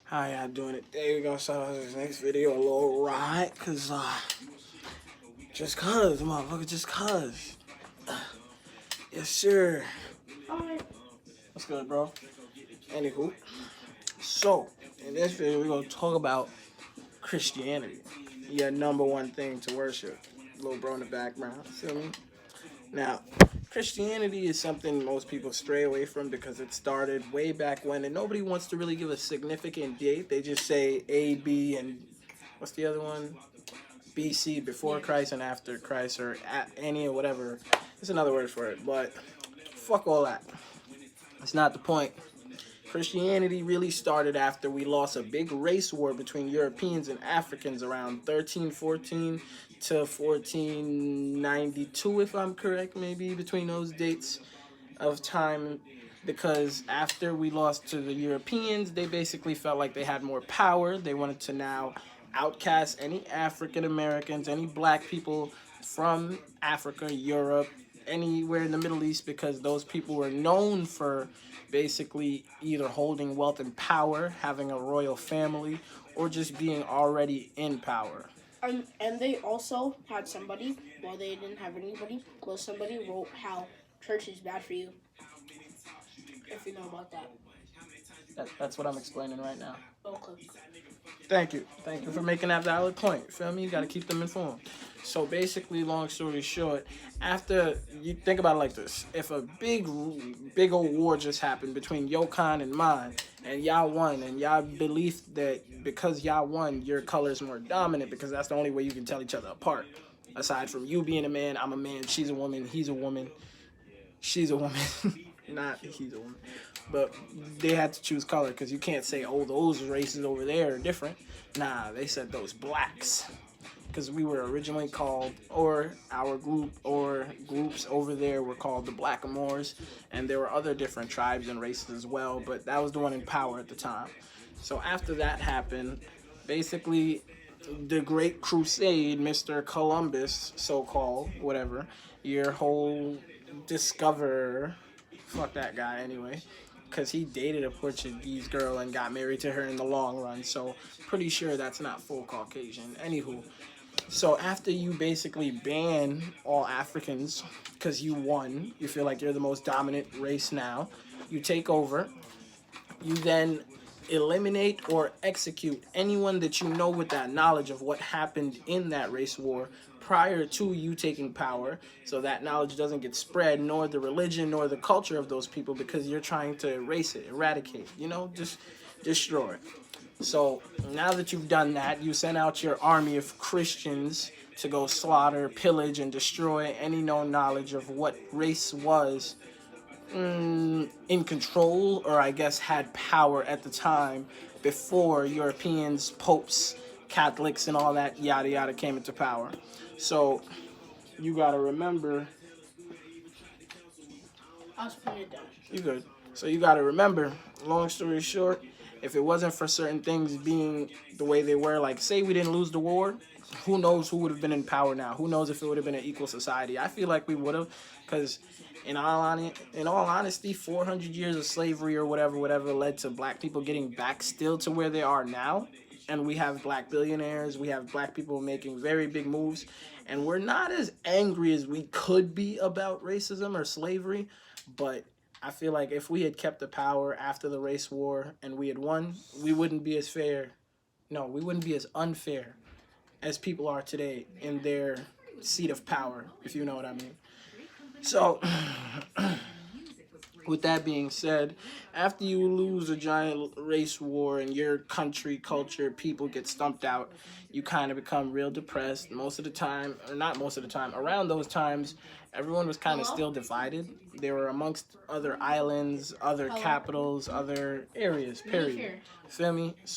How y'all doing it? There we go. So this next video a little right, cause just cause, motherfucker, just cause. Yes, sir. Alright. What's good, bro? Anywho, so in this video we're gonna talk about Christianity. Your number one thing to worship. Little bro in the background. Feel me? Now, Christianity is something most people stray away from because it started way back when, and nobody wants to really give a significant date. They just say A, B, and what's the other one? BC, before Christ and after Christ, or any or whatever. It's another word for it, but fuck all that. That's not the point. Christianity really started after we lost a big race war between Europeans and Africans around 1314 to 1492, if I'm correct, maybe between those dates of time, because after we lost to the Europeans, they basically felt like they had more power. They wanted to now outcast any African Americans, any black people from Africa, Europe, anywhere in the Middle East, because those people were known for basically either holding wealth and power, having a royal family, or just being already in power. And they also had somebody, while they didn't have anybody, somebody wrote how church is bad for you. If you know about that. That's what I'm explaining right now. Okay. Thank you. Thank you for making that valid point. Feel me? You got to keep them informed. So basically, long story short, after you think about it like this, if a big old war just happened between Yokan and mine, and y'all won, and y'all believe that because y'all won, your color is more dominant because that's the only way you can tell each other apart. Aside from you being a man, I'm a man, she's a woman, he's a woman, she's a woman. Not he's a woman. But they had to choose color because you can't say, oh, those races over there are different. Nah, they said those blacks. Because we were originally called, or our group or groups over there were called the blackamoors. And there were other different tribes and races as well, but that was the one in power at the time. So after that happened, basically the Great Crusade, Mr. Columbus, so-called, whatever, your whole discoverer, fuck that guy anyway, because he dated a Portuguese girl and got married to her in the long run, so pretty sure that's not full Caucasian. Anywho, so after you basically ban all Africans because you won, you feel like you're the most dominant race now, you take over, you then eliminate or execute anyone that you know with that knowledge of what happened in that race war prior to you taking power, so that knowledge doesn't get spread, nor the religion nor the culture of those people, because you're trying to erase it, eradicate, just destroy it. So now that you've done that, you send out your army of Christians to go slaughter, pillage, and destroy any known knowledge of what race was in control, or I guess had power at the time before Europeans, popes, Catholics, and all that yada yada came into power. So you gotta remember. I'll spin it down. You good. So you gotta remember, long story short, if it wasn't for certain things being the way they were, like say we didn't lose the war, who knows who would have been in power now? Who knows if it would have been an equal society? I feel like we would have, because in all honesty, 400 years of slavery or whatever led to black people getting back still to where they are now. And we have black billionaires, we have black people making very big moves, and we're not as angry as we could be about racism or slavery, but I feel like if we had kept the power after the race war and we had won, we wouldn't be as fair. No, we wouldn't be as unfair as people are today in their seat of power, if you know what I mean. So, with that being said, after you lose a giant race war and your country, culture, people get stumped out, you kind of become real depressed. Most of the time, or not most of the time, around those times, everyone was kind of still divided. They were amongst other islands, other capitals, other areas, period. Feel me? So